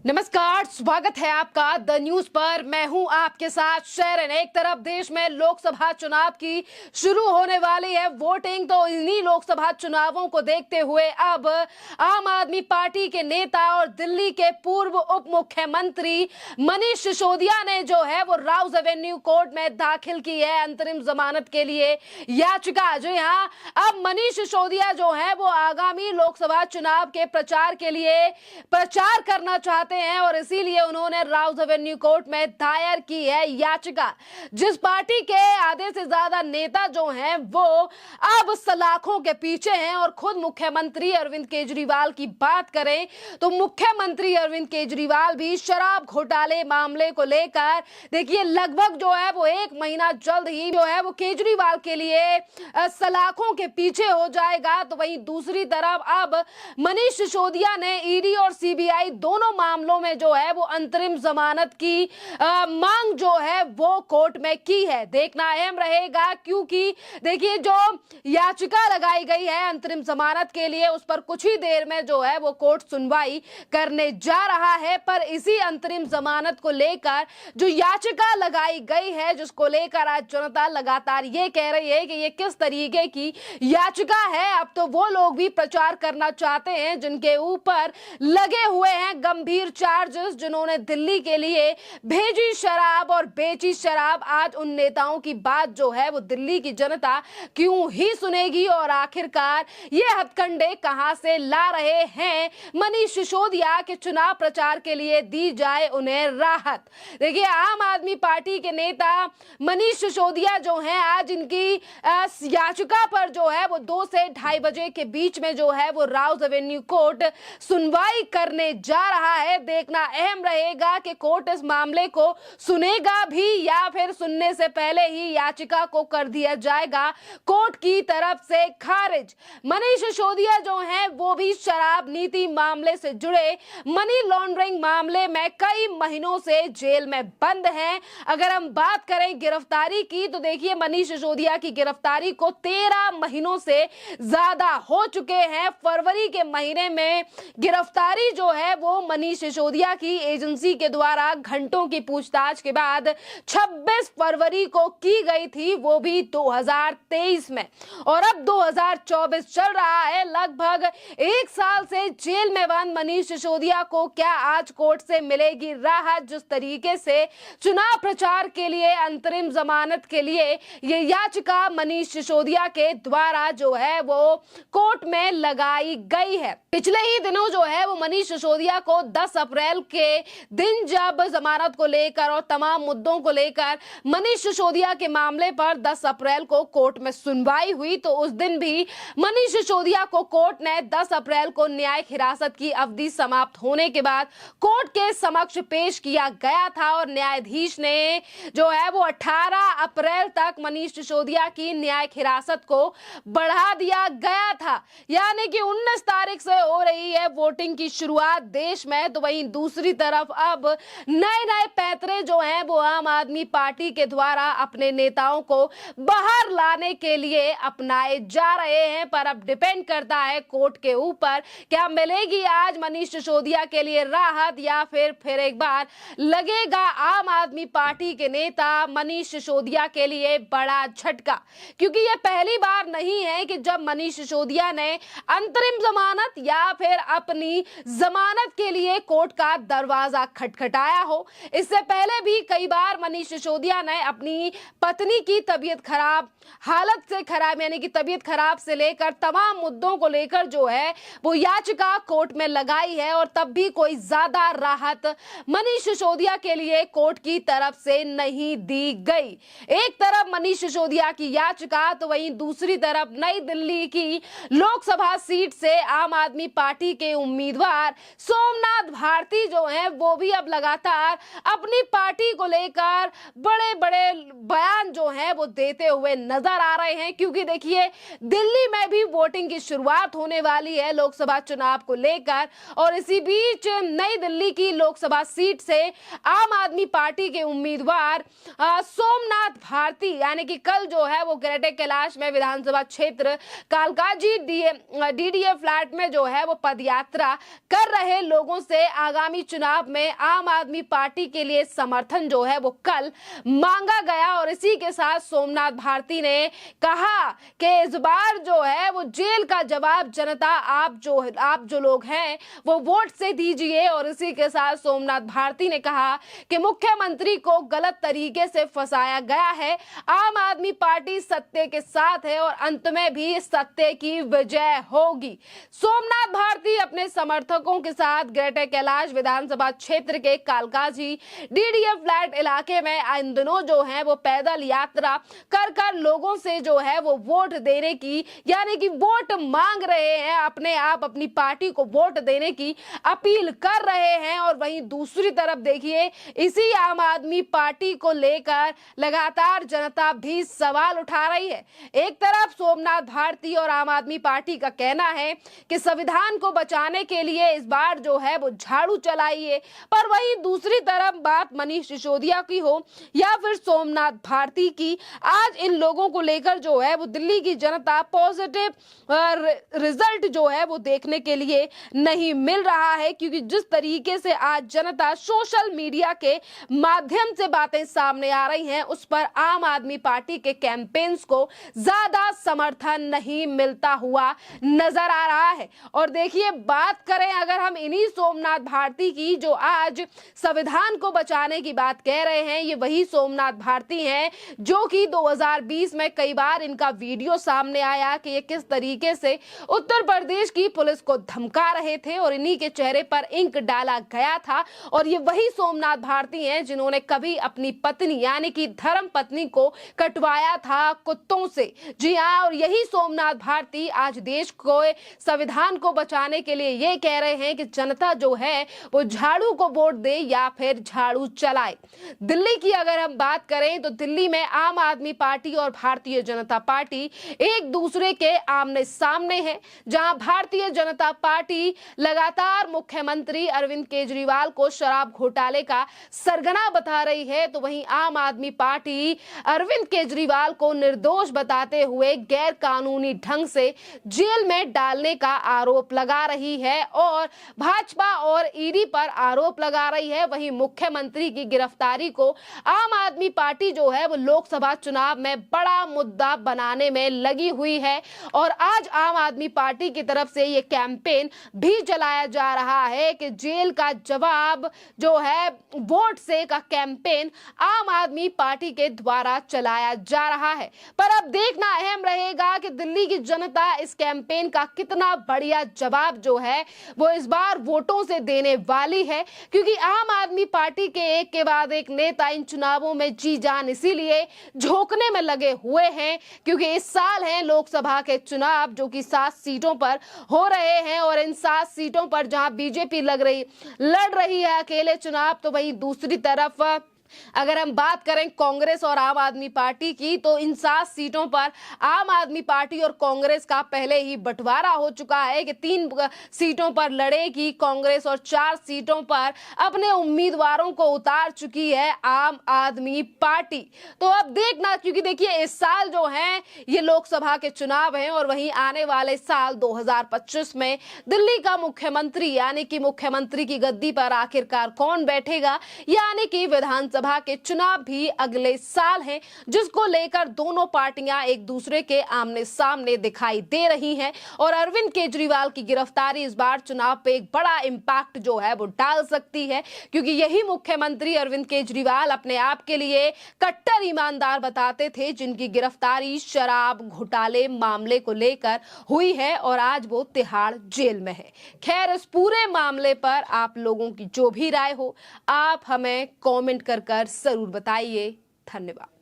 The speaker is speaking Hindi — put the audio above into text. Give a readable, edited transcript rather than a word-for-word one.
नमस्कार, स्वागत है आपका द न्यूज पर। मैं हूं आपके साथ शरण। एक तरफ देश में लोकसभा चुनाव की शुरू होने वाली है वोटिंग, तो इन्हीं लोकसभा चुनावों को देखते हुए अब आम आदमी पार्टी के नेता और दिल्ली के पूर्व उप मुख्यमंत्री मनीष सिसोदिया ने जो है वो राउज एवेन्यू कोर्ट में दाखिल की है अंतरिम जमानत के लिए याचिका। जो यहाँ अब मनीष सिसोदिया जो है वो आगामी लोकसभा चुनाव के प्रचार के लिए प्रचार करना चाहते हैं और इसीलिए उन्होंने राउज एवेन्यू कोर्ट में दायर की है याचिका। जिस पार्टी के आधे से ज्यादा नेता जो हैं वो अब सलाखों के पीछे हैं और खुद मुख्यमंत्री अरविंद केजरीवाल की बात करें तो मुख्यमंत्री अरविंद केजरीवाल भी शराब घोटाले मामले को लेकर देखिए लगभग जो है वो एक महीना जल्द ही जो है वो केजरीवाल के लिए सलाखों के पीछे हो जाएगा। तो वहीं दूसरी तरफ अब मनीष सिसोदिया ने ईडी और सीबीआई दोनों मामलों में जो है वो अंतरिम जमानत की मांग जो है वो कोर्ट में की है। देखना अहम रहेगा क्योंकि देखिए जो याचिका लगाई गई है अंतरिम जमानत के लिए उस पर कुछ ही देर में जो है वो कोर्ट सुनवाई करने जा रहा है। पर इसी अंतरिम जमानत को लेकर जो याचिका लगाई गई है जिसको लेकर आज जनता लगातार ये कह रही है कि ये किस तरीके की याचिका है। अब तो वो लोग भी प्रचार करना चाहते हैं जिनके ऊपर लगे हुए हैं गंभीर चार्जेस, जिन्होंने दिल्ली के लिए भेजी शराब और बेची शराब। आज उन नेताओं की बात जो है वो दिल्ली की जनता क्यों ही सुनेगी और आखिरकार ये हथकंडे कहां से ला रहे हैं मनीष सिसोदिया के चुनाव प्रचार के लिए दी जाए उन्हें राहत। देखिए आम आदमी पार्टी के नेता मनीष सिसोदिया जो हैं आज इनकी याचिका पर जो है वो 2 से 2:30 बजे के बीच में जो है वो राउज एवेन्यू कोर्ट सुनवाई करने जा रहा है। देखना अहम रहेगा कि कोर्ट इस मामले को सुनेगा भी या फिर सुनने से पहले ही याचिका को कर दिया जाएगा कोर्ट की तरफ से खारिज। मनीष सिसोदिया जो हैं वो भी शराब नीति मामले से जुड़े मनी लॉन्ड्रिंग मामले में कई महीनों से जेल में बंद हैं। अगर हम बात करें गिरफ्तारी की तो देखिए मनीष सिसोदिया की गिरफ्तारी को 13 महीनों से ज्यादा हो चुके हैं। फरवरी के महीने में गिरफ्तारी जो है वो मनीष सिसोदिया की एजेंसी के द्वारा घंटों की पूछताछ के बाद 26 फरवरी को की गई थी, वो भी 2023 में। और अब 2024 चल रहा है, लगभग 1 साल से जेल में बंद मनीष सिसोदिया को क्या आज कोर्ट से मिलेगी राहत। जिस तरीके से चुनाव प्रचार के लिए अंतरिम जमानत के लिए ये याचिका मनीष सिसोदिया के द्वारा जो है वो कोर्ट में लगाई गई है। पिछले ही दिनों जो है वो मनीष सिसोदिया को 10 अप्रैल के दिन जब जमानत को लेकर और तमाम मुद्दों को लेकर मनीष सिसोदिया के मामले पर 10 अप्रैल को कोर्ट में सुनवाई हुई तो उस दिन भी मनीष सिसोदिया को कोर्ट ने 10 अप्रैल को न्यायिक हिरासत की अवधि समाप्त होने के बाद कोर्ट के समक्ष पेश किया गया था और न्यायाधीश ने जो है वो 18 अप्रैल तक मनीष सिसोदिया की न्यायिक हिरासत को बढ़ा दिया गया था। यानी कि 19 तारीख से हो रही है वोटिंग की शुरुआत देश में। तो वहीं दूसरी तरफ अब नए पैंतरे जो हैं वो आम आदमी पार्टी के द्वारा अपने नेताओं को बाहर लाने के लिए अपनाए जा रहे हैं। पर अब डिपेंड करता है कोर्ट के ऊपर क्या मिलेगी आज मनीष सिसोदिया के लिए राहत या फिर एक बार लगेगा आम आदमी पार्टी के नेता मनीष सिसोदिया के लिए बड़ा झटका। क्योंकि यह पहली बार नहीं है कि जब मनीष सिसोदिया ने अंतरिम जमानत या फिर अपनी जमानत के लिए कोर्ट का दरवाजा खटखटाया हो। इससे पहले भी कई बार मनीष सिसोदिया ने अपनी पत्नी की तबीयत खराब हालत से खराब यानी कि तबीयत खराब से लेकर तमाम मुद्दों को लेकर जो है वो याचिका कोर्ट में लगाई है और तब भी कोई ज्यादा राहत मनीष सिसोदिया के लिए कोर्ट की तरफ से नहीं दी गई। एक तरफ मनीष सिसोदिया की याचिका तो वहीं दूसरी तरफ नई दिल्ली की लोकसभा सीट से आम आदमी पार्टी के उम्मीदवार सोमनाथ भारती जो हैं वो भी अब लगातार अपनी पार्टी को लेकर बड़े बड़े बयान जो हैं वो देते हुए नजर आ रहे हैं। क्योंकि देखिए दिल्ली में भी वोटिंग की शुरुआत होने वाली है लोकसभा चुनाव को लेकर और इसी बीच नई दिल्ली की लोकसभा सीट से आम आदमी पार्टी के उम्मीदवार सोमनाथ भारती यानी कि कल जो है वो ग्रेटर कैलाश में विधानसभा क्षेत्र कालकाजी डीडीए फ्लैट में जो है वो पदयात्रा कर रहे लोगों से आगामी चुनाव में आम आदमी पार्टी के लिए समर्थन जो है वो कल मांगा गया और इसी के साथ सोमनाथ भारती ने कहा कि इस बार जो है वो जेल का जवाब जनता आप जो लोग हैं वो वोट से दीजिए। और इसी के साथ सोमनाथ भारती ने कहा कि मुख्यमंत्री को गलत तरीके से फंसाया गया है, आम आदमी पार्टी सत्य के साथ है और अंत में भी सत्य की विजय होगी। सोमनाथ भारती अपने समर्थकों के साथ ग्रेटर कैलाश विधानसभा क्षेत्र के कालकाजी डीडीए फ्लैट इलाके में इन दिनों जो है वो पैदल यात्रा कर लोगों से जो है वो वोट देने की यानी कि वोट मांग रहे हैं, अपने आप अपनी पार्टी को वोट देने की अपील कर रहे हैं। और वहीं दूसरी तरफ देखिए इसी आम आदमी पार्टी को लेकर लगातार जनता भी सवाल उठा रही है। एक तरफ सोमनाथ भारती और आम आदमी पार्टी का कहना है कि संविधान को बचाने के लिए इस बार जो है वो झाड़ू चलाइए, पर वहीं दूसरी तरफ बात मनीष सिसोदिया की हो या फिर सोमनाथ भारती की, आज इन लोगों को लेकर जो है वो दिल्ली की जनता पॉजिटिव रिजल्ट जो है वो देखने के लिए नहीं मिल रहा है, क्योंकि जिस तरीके से आज जनता सोशल मीडिया के माध्यम से बातें सामने आ रही हैं उस पर आम आदमी पार्टी के कैंपेन्स को ज्यादा समर्थन नहीं मिलता हुआ नजर आ रहा है। और देखिए बात करें अगर हम इन्हीं सोमनाथ भारती की जो आज संविधान को बचाने की बात कह रहे हैं, ये वही सोमनाथ भारती हैं जो कि 2020 में कई बार इनका वीडियो सामने आया कि ये किस तरीके से उत्तर प्रदेश की पुलिस को धमका रहे थे और इन्हीं के चेहरे पर इंक डाला गया था। और ये वही सोमनाथ भारती हैं जिन्होंने कभी अपनी पत्नी यानी कि धर्म पत्नी को कटवाया था कुत्तों से। जी हाँ, और यही सोमनाथ भारती आज देश को संविधान को बचाने के लिए ये कह रहे हैं कि जनता जो है वो झाड़ू को वोट दे या फिर झाड़ू चलाए। दिल्ली की अगर हम बात करें तो दिल्ली में आम आदमी पार्टी और भारतीय जनता पार्टी एक दूसरे के आमने सामने है, जहां भारतीय जनता पार्टी लगातार मुख्यमंत्री अरविंद केजरीवाल को शराब घोटाले का सरगना बता रही है, तो वहीं आम आदमी पार्टी अरविंद केजरीवाल को निर्दोष बताते हुए गैर कानूनी ढंग से जेल में डालने का आरोप लगा रही है और भाजपा और ईडी पर आरोप लगा रही है। वहीं मुख्यमंत्री की गिरफ्तारी को आम आदमी पार्टी जो है वो लोकसभा चुनाव में बड़ा मुद्दा बनाने में लगी हुई है और आज आम आदमी पार्टी की तरफ से ये कैंपेन भी चलाया जा रहा है कि जेल का जवाब जो है वोट से का कैंपेन आम आदमी पार्टी के द्वारा चलाया जा रहा है। पर अब देखना अहम रहेगा कि दिल्ली की जनता इस कैंपेन का कितना बढ़िया जवाब जो है वो इस बार वोटों से देने वाली है, क्योंकि आम आदमी पार्टी के एक के बाद एक नेता इन चुनावों में जी जान इसीलिए झोंकने में लगे हुए हैं क्योंकि इस साल है लोकसभा के चुनाव जो कि 7 सीटों पर हो रहे हैं और इन 7 सीटों पर जहां बीजेपी लड़ रही है अकेले चुनाव, तो वहीं दूसरी तरफ अगर हम बात करें कांग्रेस और आम आदमी पार्टी की तो इन 7 सीटों पर आम आदमी पार्टी और कांग्रेस का पहले ही बंटवारा हो चुका है कि 3 सीटों पर लड़ेगी कांग्रेस और 4 सीटों पर अपने उम्मीदवारों को उतार चुकी है आम आदमी पार्टी। तो अब देखना, क्योंकि देखिए इस साल जो है ये लोकसभा के चुनाव हैं और वहीं आने वाले साल 2025 में दिल्ली का मुख्यमंत्री यानी कि मुख्यमंत्री की गद्दी पर आखिरकार कौन बैठेगा, यानी कि विधानसभा के चुनाव भी अगले साल हैं, जिसको लेकर दोनों पार्टियां एक दूसरे के आमने सामने दिखाई दे रही हैं और अरविंद केजरीवाल की गिरफ्तारी इस बार चुनाव पे एक बड़ा इंपैक्ट जो है वो डाल सकती है, क्योंकि यही मुख्यमंत्री अरविंद केजरीवाल अपने आप के लिए कट्टर ईमानदार बताते थे जिनकी गिरफ्तारी शराब घोटाले मामले को लेकर हुई है और आज वो तिहाड़ जेल में है। खैर, इस पूरे मामले पर आप लोगों की जो भी राय हो आप हमें कमेंट कर जरूर बताइए। धन्यवाद।